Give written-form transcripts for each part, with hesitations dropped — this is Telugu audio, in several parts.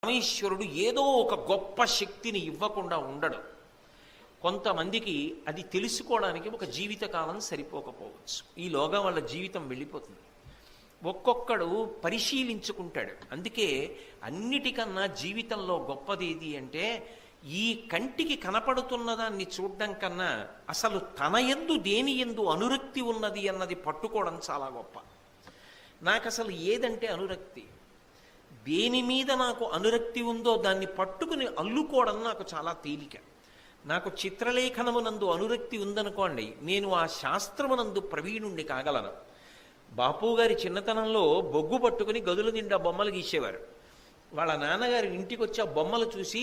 పరమేశ్వరుడు ఏదో ఒక గొప్ప శక్తిని ఇవ్వకుండా ఉండడు. కొంతమందికి అది తెలుసుకోవడానికి ఒక జీవితకాలం సరిపోకపోవచ్చు, ఈలోగా వాళ్ళ జీవితం వెళ్ళిపోతుంది. ఒక్కొక్కడు పరిశీలించుకుంటాడు. అందుకే అన్నిటికన్నా జీవితంలో గొప్పది ఏది అంటే, ఈ కంటికి కనపడుతున్న దాన్ని చూడడం కన్నా అసలు తన యందు దేని యందు అనురక్తి ఉన్నది అన్నది పట్టుకోవడం చాలా గొప్ప. నాకు అసలు ఏదంటే అనురక్తి, దేని మీద నాకు అనురక్తి ఉందో దాన్ని పట్టుకుని అల్లుకోవడం నాకు చాలా తేలిక. నాకు చిత్రలేఖనమునందు అనురక్తి ఉందనుకోండి, నేను ఆ శాస్త్రమునందు ప్రవీణుణ్ణి కాగలను. బాపు గారి చిన్నతనంలో బొగ్గు పట్టుకుని గదుల నిండా బొమ్మలు గీసేవారు. వాళ్ళ నాన్నగారు ఇంటికి వచ్చి ఆ బొమ్మలు చూసి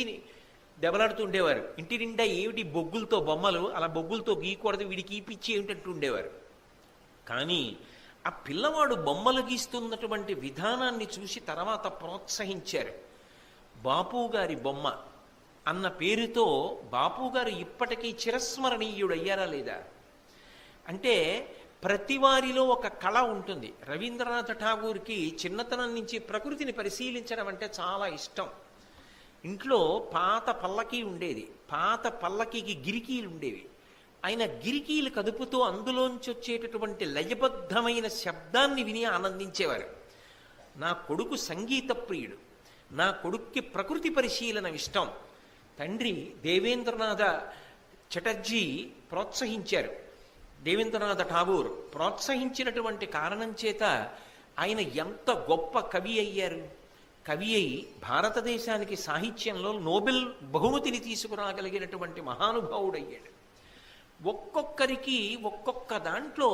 దెబ్బలాడుతూ ఉండేవారు. ఇంటి నిండా ఏమిటి బొగ్గులతో బొమ్మలు, అలా బొగ్గులతో గీయకూడదు, వీడికి ఈ పిచ్చి ఏమిటంటూ ఉండేవారు. కానీ ఆ పిల్లవాడు బొమ్మలు గీస్తున్నటువంటి విధానాన్ని చూసి తర్వాత ప్రోత్సహించారు. బాపు గారి బొమ్మ అన్న పేరుతో బాపు గారు ఇప్పటికీ చిరస్మరణీయుడయ్యారా లేదా అంటే, ప్రతి వారిలో ఒక కళ ఉంటుంది. రవీంద్రనాథ్ ఠాగూర్కి చిన్నతనం నుంచి ప్రకృతిని పరిశీలించడం అంటే చాలా ఇష్టం. ఇంట్లో పాత పల్లకీ ఉండేది, పాత పల్లకీకి గిరికీలు ఉండేవి. ఆయన గిరికీలు కదుపుతూ అందులోంచి వచ్చేటటువంటి లయబద్ధమైన శబ్దాన్ని విని ఆనందించేవారు. నా కొడుకు సంగీత ప్రియుడు, నా కొడుక్కి ప్రకృతి పరిశీలన ఇష్టం. తండ్రి దేవేంద్రనాథ చటర్జీ ప్రోత్సహించారు. దేవేంద్రనాథ ఠాగూర్ ప్రోత్సహించినటువంటి కారణం చేత ఆయన ఎంత గొప్ప కవి అయ్యారు. కవి అయి భారతదేశానికి సాహిత్యంలో నోబెల్ బహుమతిని తీసుకురాగలిగినటువంటి మహానుభావుడయ్యాడు. ఒక్కొక్కరికి ఒక్కొక్క దాంట్లో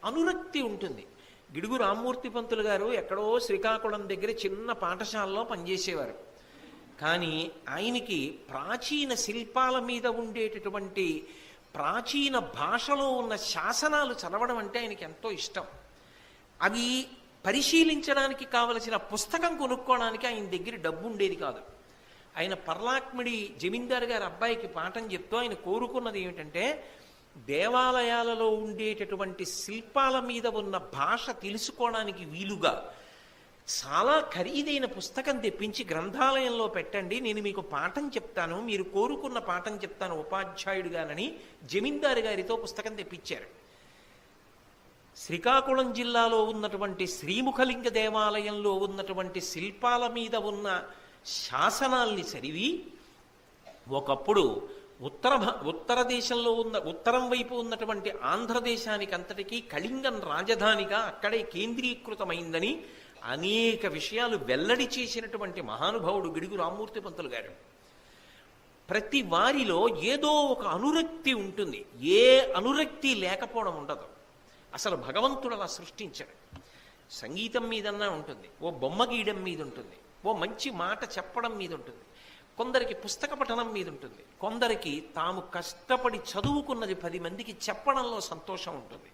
అనురక్తి ఉంటుంది. గిడుగు రామ్మూర్తి పంతులు గారు ఎక్కడో శ్రీకాకుళం దగ్గర చిన్న పాఠశాలలో పనిచేసేవారు. కానీ ఆయనకి ప్రాచీన శిల్పాల మీద ఉండేటటువంటి ప్రాచీన భాషలో ఉన్న శాసనాలు చదవడం అంటే ఆయనకి ఎంతో ఇష్టం. అవి పరిశీలించడానికి కావలసిన పుస్తకం కొనుక్కోవడానికి ఆయన దగ్గర డబ్బు ఉండేది కాదు. ఆయన పర్లాక్మిడి జమీందారు గారి అబ్బాయికి పాఠం చెప్తూ ఆయన కోరుకున్నది ఏమిటంటే, దేవాలయాలలో ఉండేటటువంటి శిల్పాల మీద ఉన్న భాష తెలుసుకోవడానికి వీలుగా చాలా ఖరీదైన పుస్తకం తెప్పించి గ్రంథాలయంలో పెట్టండి, నేను మీకు పాఠం చెప్తాను, మీరు కోరుకున్న పాఠం చెప్తాను ఉపాధ్యాయుడిగానని జమీందారు గారితో పుస్తకం తెప్పించారు. శ్రీకాకుళం జిల్లాలో ఉన్నటువంటి శ్రీముఖలింగ దేవాలయంలో ఉన్నటువంటి శిల్పాల మీద ఉన్న శాసనాల్ని చదివి, ఒకప్పుడు ఉత్తర దేశంలో ఉన్న ఉత్తరం వైపు ఉన్నటువంటి ఆంధ్రదేశానికి అంతటికీ కళింగం రాజధానిగా అక్కడే కేంద్రీకృతమైందని అనేక విషయాలు వెల్లడి చేసినటువంటి మహానుభావుడు గిడుగు రామ్మూర్తి పంతులు గారు. ప్రతి వారిలో ఏదో ఒక అనురక్తి ఉంటుంది, ఏ అనురక్తి లేకపోవడం ఉండదు. అసలు భగవంతుడు అలా సృష్టించాడు. సంగీతం మీదన్నా ఉంటుంది, ఓ బొమ్మ గీయడం మీద ఉంటుంది, ఓ మంచి మాట చెప్పడం మీద ఉంటుంది, కొందరికి పుస్తక పఠనం మీద ఉంటుంది, కొందరికి తాము కష్టపడి చదువుకున్నది 10 మందికి చెప్పడంలో సంతోషం ఉంటుంది.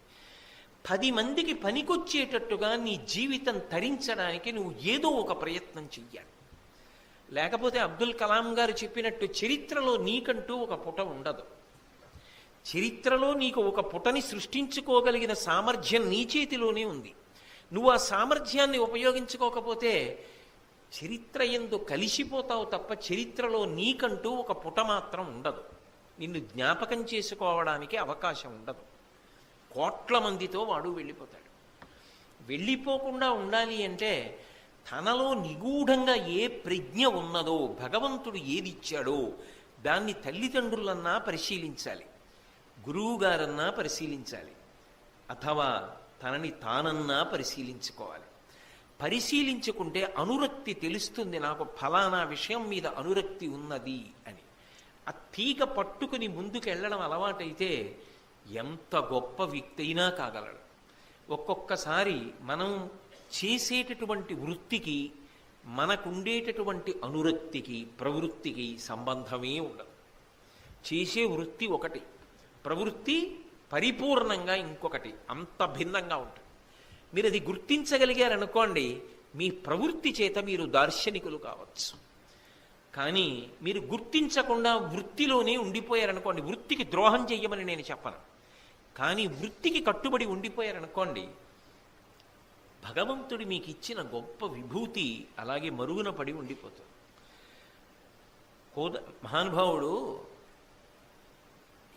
10 మందికి పనికొచ్చేటట్టుగా నీ జీవితం తరించడానికి నువ్వు ఏదో ఒక ప్రయత్నం చెయ్యాలి. లేకపోతే అబ్దుల్ కలాం గారు చెప్పినట్టు చరిత్రలో నీకంటూ ఒక పుట ఉండదు. చరిత్రలో నీకు ఒక పుటని సృష్టించుకోగలిగిన సామర్థ్యం నీ చేతిలోనే ఉంది. నువ్వు ఆ సామర్థ్యాన్ని ఉపయోగించుకోకపోతే చరిత్ర యందు కలిసిపోతావు తప్ప చరిత్రలో నీకంటూ ఒక పుట మాత్రం ఉండదు. నిన్ను జ్ఞాపకం చేసుకోవడానికి అవకాశం ఉండదు. కోట్ల మందితో వాడు వెళ్ళిపోతాడు. వెళ్ళిపోకుండా ఉండాలి అంటే తనలో నిగూఢంగా ఏ ప్రజ్ఞ ఉన్నదో, భగవంతుడు ఏదిచ్చాడో దాన్ని తల్లిదండ్రులన్నా పరిశీలించాలి, గురువుగారన్నా పరిశీలించాలి, అథవా తనని తానన్నా పరిశీలించుకోవాలి. పరిశీలించుకుంటే అనురక్తి తెలుస్తుంది, నాకు ఫలానా విషయం మీద అనురక్తి ఉన్నది అని. ఆ తీగ పట్టుకుని ముందుకు వెళ్ళడం అలవాటైతే ఎంత గొప్ప వ్యక్తి అయినా కాగలడు. ఒక్కొక్కసారి మనం చేసేటటువంటి వృత్తికి మనకుండేటటువంటి అనురక్తికి ప్రవృత్తికి సంబంధమే ఉండదు. చేసే వృత్తి ఒకటి, ప్రవృత్తి పరిపూర్ణంగా ఇంకొకటి, అంత భిన్నంగా ఉంటుంది. మీరు అది గుర్తించగలిగారనుకోండి, మీ ప్రవృత్తి చేత మీరు దార్శనికులు కావచ్చు. కానీ మీరు గుర్తించకుండా వృత్తిలోనే ఉండిపోయారనుకోండి, వృత్తికి ద్రోహం చెయ్యమని నేను చెప్పను, కానీ వృత్తికి కట్టుబడి ఉండిపోయారనుకోండి, భగవంతుడి మీకు ఇచ్చిన గొప్ప విభూతి అలాగే మరుగున పడి ఉండిపోతుంది. మహానుభావుడు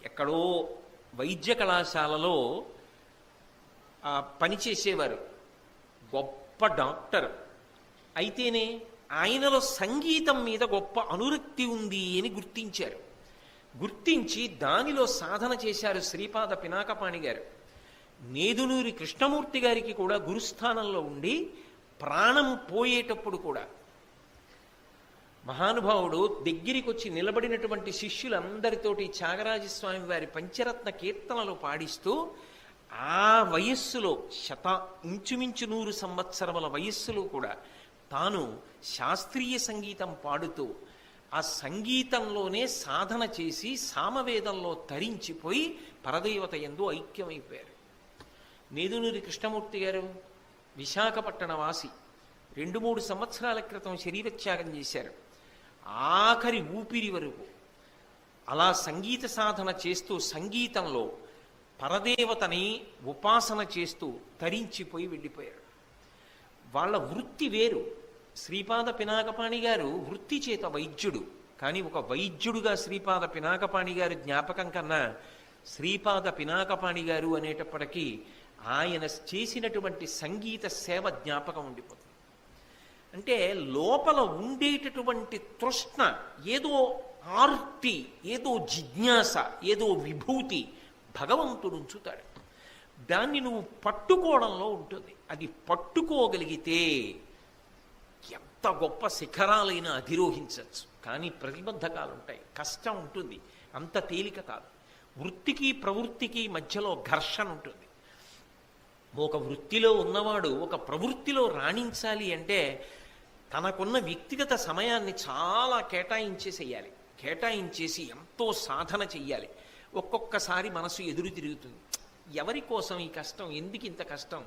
ఎక్కడో వైద్య కళాశాలలో పనిచేసేవారు, గొప్ప డాక్టర్. అయితేనే ఆయనలో సంగీతం మీద గొప్ప అనురక్తి ఉంది అని గుర్తించారు. గుర్తించి దానిలో సాధన చేశారు శ్రీపాద పినాకపాణి గారు. నేదునూరి కృష్ణమూర్తి గారికి కూడా గురుస్థానంలో ఉండి ప్రాణం పోయేటప్పుడు కూడా మహానుభావుడు దగ్గరికి వచ్చి నిలబడినటువంటి శిష్యులందరితోటి త్యాగరాజస్వామి వారి పంచరత్న కీర్తనలు పాడిస్తూ ఆ వయస్సులో ఇంచుమించు 100 సంవత్సరముల వయస్సులో కూడా తాను శాస్త్రీయ సంగీతం పాడుతూ ఆ సంగీతంలోనే సాధన చేసి సామవేదంలో తరించిపోయి పరదేవత యందు ఐక్యమైపోయారు. నేదునూరి కృష్ణమూర్తి గారు విశాఖపట్టణ వాసి, 2-3 సంవత్సరాల క్రితం శరీరత్యాగం చేశారు. ఆఖరి ఊపిరి వరకు అలా సంగీత సాధన చేస్తూ సంగీతంలో పరదేవతని ఉపాసన చేస్తూ తరించిపోయి వెళ్ళిపోయారు. వాళ్ళ వృత్తి వేరు. శ్రీపాద పినాకపాణి గారు వృత్తి చేత వైద్యుడు, కానీ ఒక వైద్యుడుగా శ్రీపాద పినాకపాణి గారి జ్ఞాపకం కన్నా శ్రీపాద పినాకపాణి గారు అనేటప్పటికీ ఆయన చేసినటువంటి సంగీత సేవ జ్ఞాపకం ఉండిపోతుంది. అంటే లోపల ఉండేటటువంటి తృష్ణ, ఏదో ఆర్తి, ఏదో జిజ్ఞాస, ఏదో విభూతి భగవంతుడు ఉంచుతాడు. దాన్ని నువ్వు పట్టుకోవడంలో ఉంటుంది. అది పట్టుకోగలిగితే ఎంత గొప్ప శిఖరాలైనా అధిరోహించవచ్చు. కానీ ప్రతిబంధకాలు ఉంటాయి, కష్టం ఉంటుంది, అంత తేలిక కాదు. వృత్తికి ప్రవృత్తికి మధ్యలో ఘర్షణ ఉంటుంది. ఒక వృత్తిలో ఉన్నవాడు ఒక ప్రవృత్తిలో రాణించాలి అంటే తనకున్న వ్యక్తిగత సమయాన్ని చాలా కేటాయించేసేయాలి. కేటాయించేసి ఎంతో సాధన చెయ్యాలి. ఒక్కొక్కసారి మనసు ఎదురు తిరుగుతుంది. ఎవరి కోసం ఈ కష్టం, ఎందుకు ఇంత కష్టం,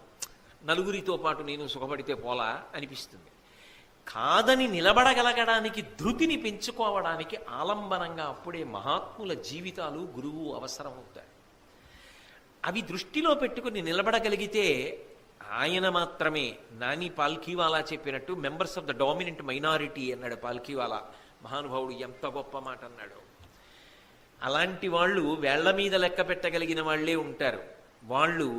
నలుగురితో పాటు నేను సుఖపడితే పోలా అనిపిస్తుంది. కాదని నిలబడగలగడానికి ధృతిని పెంచుకోవడానికి ఆలంబనంగా అప్పుడే మహాత్ముల జీవితాలు గురువు అవసరమవుతాయి. అవి దృష్టిలో పెట్టుకుని నిలబడగలిగితే ఆయన మాత్రమే. నాని పాల్కీవాలా చెప్పినట్టు members of the dominant minority అన్నాడు పాల్కీవాలా. మహానుభావుడు ఎంత గొప్ప మాట అన్నాడు. అలాంటి వాళ్ళు వేళ్ల మీద లెక్క పెట్టగలిగిన వాళ్లే ఉంటారు. వాళ్ళు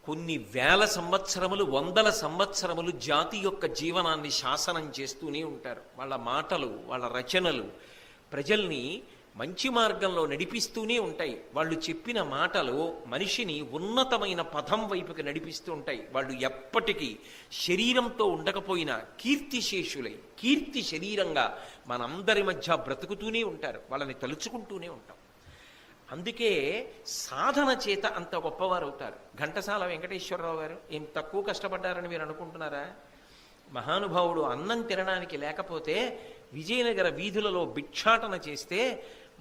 కొన్ని వేల సంవత్సరములు, 100 సంవత్సరములు జాతి యొక్క జీవనాన్ని శాసనం చేస్తూనే ఉంటారు. వాళ్ళ మాటలు, వాళ్ళ రచనలు ప్రజల్ని మంచి మార్గంలో నడిపిస్తూనే ఉంటాయి. వాళ్ళు చెప్పిన మాటలు మనిషిని ఉన్నతమైన పథం వైపుకి నడిపిస్తూ ఉంటాయి. వాళ్ళు ఎప్పటికీ శరీరంతో ఉండకపోయినా కీర్తిశేషులై కీర్తి శరీరంగా మనందరి మధ్య బ్రతుకుతూనే ఉంటారు. వాళ్ళని తలుచుకుంటూనే ఉంటాం. అందుకే సాధన చేత అంత గొప్పవారు అవుతారు. ఘంటసాల వెంకటేశ్వరరావు గారు ఏం తక్కువ కష్టపడ్డారని మీరు అనుకుంటున్నారా? మహానుభావుడు అన్నం తినడానికి లేకపోతే విజయనగర వీధులలో భిక్షాటన చేస్తే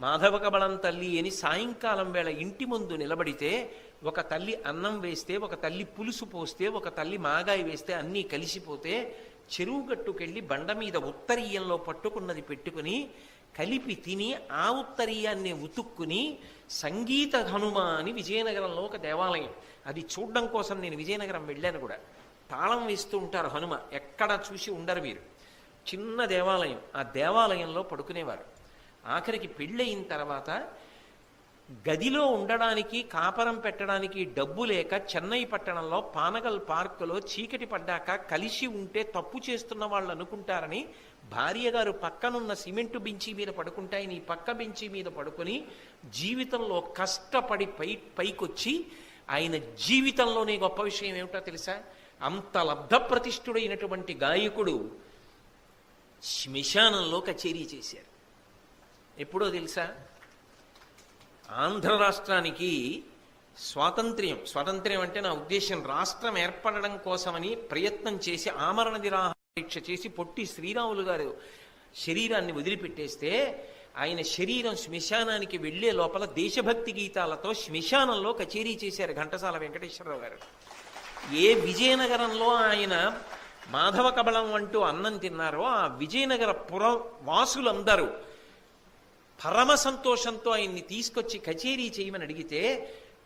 మాధవకబళం తల్లి అని సాయంకాలం వేళ ఇంటి ముందు నిలబడితే ఒక తల్లి అన్నం వేస్తే, ఒక తల్లి పులుసు పోస్తే, ఒక తల్లి మాగాయి వేస్తే అన్నీ కలిసిపోతే చెరువు గట్టుకెళ్ళి బండ మీద ఉత్తరీయంలో పట్టుకున్నది పెట్టుకుని కలిపి తిని ఆ ఉత్తరీయాన్ని ఉతుక్కుని సంగీత హనుమ అని విజయనగరంలో ఒక దేవాలయం, అది చూడడం కోసం నేను విజయనగరం వెళ్ళాను కూడా. తాళం వేస్తూ ఉంటారు హనుమ, ఎక్కడ చూసి ఉండరు మీరు. చిన్న దేవాలయం, ఆ దేవాలయంలో పడుకునేవారు. ఆఖరికి పెళ్ళయిన తర్వాత గదిలో ఉండడానికి, కాపరం పెట్టడానికి డబ్బు లేక చెన్నై పట్టణంలో పానగల్ పార్కులో చీకటి పడ్డాక కలిసి ఉంటే తప్పు చేస్తున్న వాళ్ళు అనుకుంటారని భార్య గారు పక్కనున్న సిమెంటు బెంచి మీద పడుకుంటాయి, నీ పక్క బెంచి మీద పడుకొని జీవితంలో కష్టపడి పైకొచ్చి ఆయన జీవితంలోనే గొప్ప విషయం ఏమిటో తెలుసా? అంత లబ్ధప్రతిష్ఠుడైనటువంటి గాయకుడు శ్మశానంలో కచేరీ చేశారు. ఎప్పుడో తెలుసా? ఆంధ్ర రాష్ట్రానికి స్వాతంత్ర్యం అంటే నా ఉద్దేశం రాష్ట్రం ఏర్పడడం కోసమని ప్రయత్నం చేసి ఆమరణ నిరాహార దీక్ష చేసి పొట్టి శ్రీరాములు గారు శరీరాన్ని వదిలిపెట్టేస్తే ఆయన శరీరం శ్మశానానికి వెళ్లే లోపల దేశభక్తి గీతాలతో శ్మశానంలో కచేరీ చేశారు ఘంటసాల వెంకటేశ్వరరావు గారు. ఏ విజయనగరంలో ఆయన మాధవ కబళం అంటూ అన్నం తిన్నారో ఆ విజయనగర పుర వాసులందరూ పరమ సంతోషంతో ఆయన్ని తీసుకొచ్చి కచేరీ చేయమని అడిగితే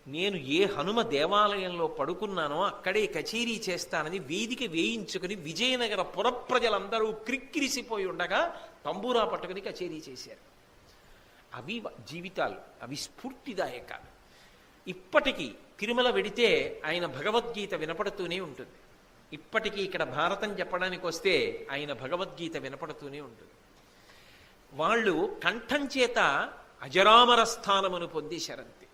నేను ఏ హనుమ దేవాలయంలో పడుకున్నానో అక్కడే కచేరీ చేస్తానని వేదిక వేయించుకుని విజయనగర పురప్రజలందరూ క్రిక్కిరిసిపోయి ఉండగా తంబూరా పట్టుకుని కచేరీ చేశారు. అవి జీవితాలు, అవి స్ఫూర్తిదాయకాలు. ఇప్పటికీ తిరుమల వెడితే ఆయన భగవద్గీత వినపడుతూనే ఉంటుంది. ఇప్పటికీ ఇక్కడ భారతం చెప్పడానికి వస్తే ఆయన భగవద్గీత వినపడుతూనే ఉంటుంది. వాళ్ళు కంఠం చేత అజరామర స్థానమును పొందేశారంతే.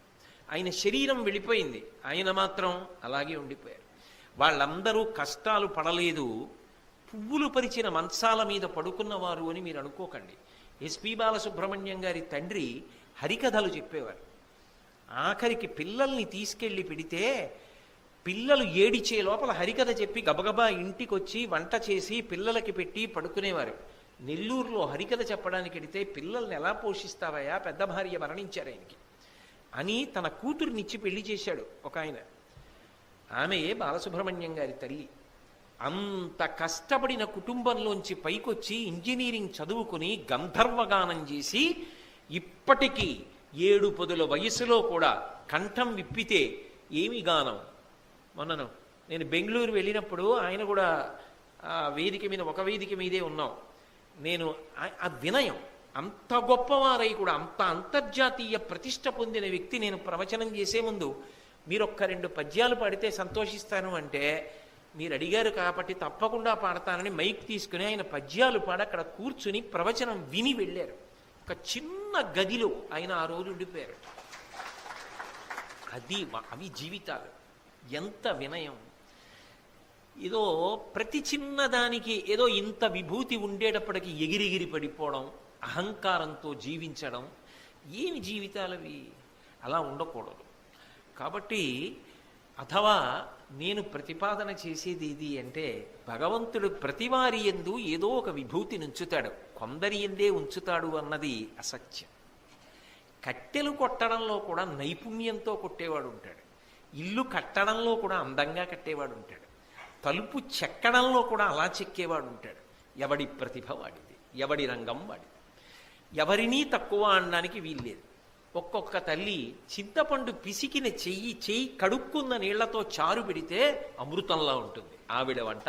ఆయన శరీరం వెళ్ళిపోయింది, ఆయన మాత్రం అలాగే ఉండిపోయారు. వాళ్ళందరూ కష్టాలు పడలేదు, పువ్వులు పరిచిన మంచాల మీద పడుకున్నవారు అని మీరు అనుకోకండి. ఎస్పి బాలసుబ్రహ్మణ్యం గారి తండ్రి హరికథలు చెప్పేవారు. ఆఖరికి పిల్లల్ని తీసుకెళ్ళి పెడితే పిల్లలు ఏడిచే లోపల హరికథ చెప్పి గబగబా ఇంటికి వచ్చి వంట చేసి పిల్లలకి పెట్టి పడుకునేవారు. నెల్లూరులో హరికథ చెప్పడానికి వెడితే పిల్లల్ని ఎలా పోషిస్తావయ్యా, పెద్ద భార్య మరణించారు ఆయనకి అని తన కూతురునిచ్చి పెళ్లి చేశాడు ఒక ఆయన. ఆమె బాలసుబ్రహ్మణ్యం గారి తల్లి. అంత కష్టపడిన కుటుంబంలోంచి పైకొచ్చి ఇంజనీరింగ్ చదువుకుని గంధర్వగానం చేసి ఇప్పటికీ 7 వయసులో కూడా కంఠం విప్పితే ఏమి గానం. మొన్నను నేను బెంగళూరు వెళ్ళినప్పుడు ఆయన కూడా వేదిక మీద, ఒక వేదిక మీదే ఉన్నాం. నేను ఆ వినయం, అంత గొప్పవారై కూడా అంత అంతర్జాతీయ ప్రతిష్ట పొందిన వ్యక్తి నేను ప్రవచనం చేసే ముందు మీరు 1-2 పద్యాలు పాడితే సంతోషిస్తాను అంటే, మీరు అడిగారు కాబట్టి తప్పకుండా పాడతానని మైక్ తీసుకుని ఆయన పద్యాలు పాడి అక్కడ కూర్చుని ప్రవచనం విని వెళ్ళారు. ఒక చిన్న గదిలో ఆయన ఆ రోజు ఉండిపోయారు. అవి జీవితాలు. ఎంత వినయం. ఏదో ప్రతి చిన్నదానికి ఏదో ఇంత విభూతి ఉండేటప్పటికి ఎగిరిగిరి పడిపోవడం, అహంకారంతో జీవించడం, ఏమి జీవితాలవి? అలా ఉండకూడదు. కాబట్టి అథవా నేను ప్రతిపాదన చేసేది ఇది అంటే, భగవంతుడు ప్రతివారి యందు ఏదో ఒక విభూతిని ఉంచుతాడు, కొందరి యందే ఉంచుతాడు అన్నది అసత్యం. కట్టెలు కొట్టడంలో కూడా నైపుణ్యంతో కొట్టేవాడు ఉంటాడు, ఇల్లు కట్టడంలో కూడా అందంగా కట్టేవాడు ఉంటాడు, తలుపు చెక్కడంలో కూడా అలా చెక్కేవాడు ఉంటాడు. ఎవడి ప్రతిభ వాడిది, ఎవడి రంగం వాడిది. ఎవరినీ తక్కువ అనడానికి వీల్లేదు. ఒక్కొక్క తల్లి చింతపండు పిసికిన చెయ్యి కడుక్కున్న నీళ్లతో చారు పెడితే అమృతంలా ఉంటుంది ఆవిడ వంట.